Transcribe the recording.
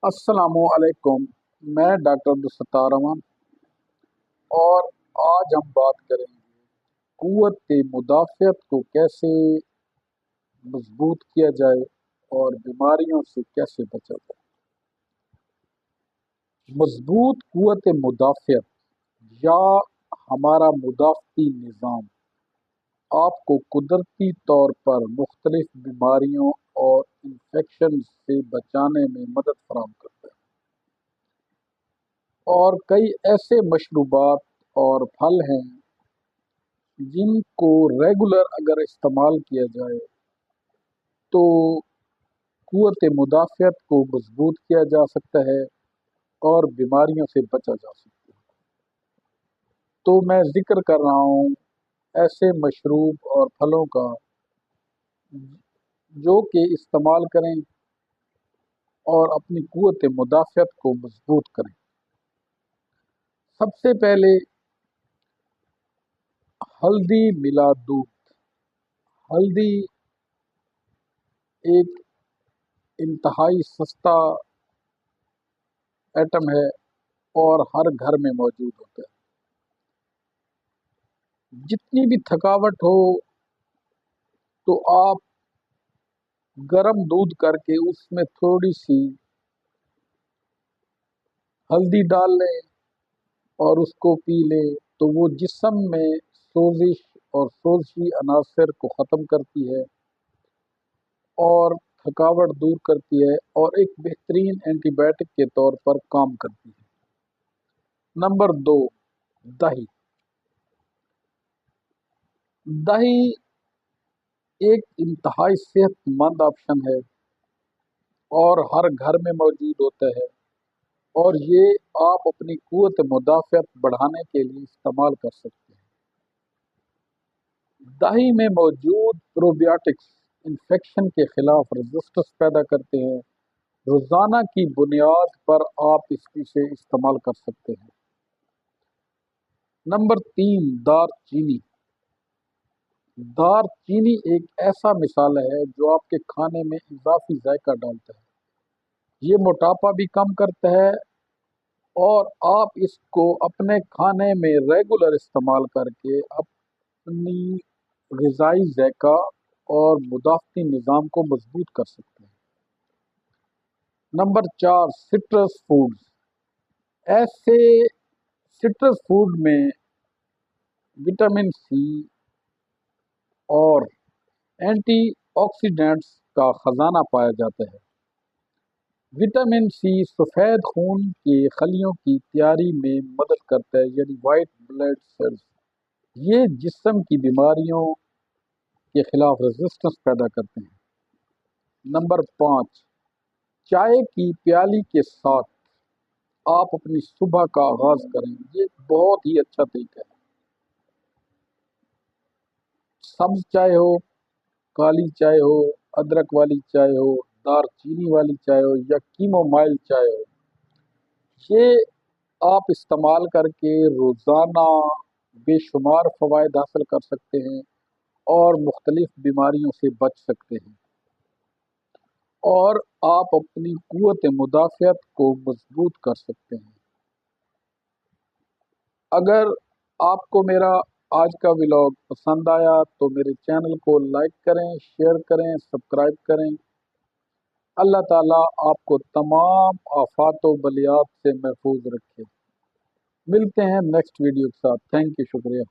अस्सलामु अलैकुम। मैं डॉक्टर अब्दुल रहमान और आज हम बात करेंगे कुव्वत मुदाफ़ियत को कैसे मजबूत किया जाए और बीमारियों से कैसे बचा जाए। मजबूत कुव्वत मुदाफ़ियत या हमारा मुदाफ़ती निज़ाम आपको कुदरती तौर पर मुख्तलिफ बीमारियों और इन्फेक्शन से बचाने में मदद फराहम करता है और कई ऐसे मशरूबात और फल हैं जिनको रेगुलर अगर इस्तेमाल किया जाए तो कुव्वत मुदाफ़ियत को मजबूत किया जा सकता है और बीमारियों से बचा जा सकता है। तो मैं जिक्र कर रहा हूँ ऐसे मशरूब और फलों का जो कि इस्तेमाल करें और अपनी कुव्वत मुदाफ़ियत को मजबूत करें। सबसे पहले हल्दी मिला दूध। हल्दी एक इंतहाई सस्ता आइटम है और हर घर में मौजूद होता है। जितनी भी थकावट हो तो आप गरम दूध करके उसमें थोड़ी सी हल्दी डाल लें और उसको पी लें तो वो जिस्म में सोजिश और सोजशी अनासर को ख़त्म करती है और थकावट दूर करती है और एक बेहतरीन एंटीबायोटिक के तौर पर काम करती है। नंबर 2, दही। दही एक इंतहाई सेहतमंद ऑप्शन है और हर घर में मौजूद होता है और ये आप अपनी कुव्वत मुदाफ़ियत बढ़ाने के लिए इस्तेमाल कर सकते हैं। दही में मौजूद प्रोबायोटिक्स इन्फेक्शन के खिलाफ रेजिस्टेंस पैदा करते हैं। रोज़ाना की बुनियाद पर आप इसे इस्तेमाल कर सकते हैं। नंबर 3, दारचीनी। दारचीनी एक ऐसा मिसाल है जो आपके खाने में इजाफी जायका डालता है। ये मोटापा भी कम करता है और आप इसको अपने खाने में रेगुलर इस्तेमाल करके अपनी ग़िज़ाई ज़ायका और मुदाफ़ती निज़ाम को मजबूत कर सकते हैं। Number 4, citrus foods. ऐसे सिट्रस फूड में विटामिन सी और एंटीऑक्सीडेंट्स का खजाना पाया जाता है। विटामिन सी सफ़ेद खून के खलियों की तैयारी में मदद करता है, यानी वाइट ब्लड सेल्स। ये जिस्म की बीमारियों के खिलाफ रेजिस्टेंस पैदा करते हैं। नंबर 5, चाय की प्याली के साथ आप अपनी सुबह का आगाज करें। ये बहुत ही अच्छा तरीका है। सब्ज चाय हो, काली चाय हो, अदरक वाली चाय हो, दारचीनी वाली चाय हो या कीमोमाइल चाय हो, ये आप इस्तेमाल करके रोज़ाना बेशुमार फ़वाइद हासिल कर सकते हैं और मुख्तलिफ बीमारियों से बच सकते हैं और आप अपनी कुव्वत मुदाफ़ियत को मजबूत कर सकते हैं। अगर आपको मेरा आज का व्लॉग पसंद आया तो मेरे चैनल को लाइक करें, शेयर करें, सब्सक्राइब करें। अल्लाह ताला आपको तमाम आफात व बलियात से महफूज रखे। मिलते हैं नेक्स्ट वीडियो के साथ। थैंक यू, शुक्रिया।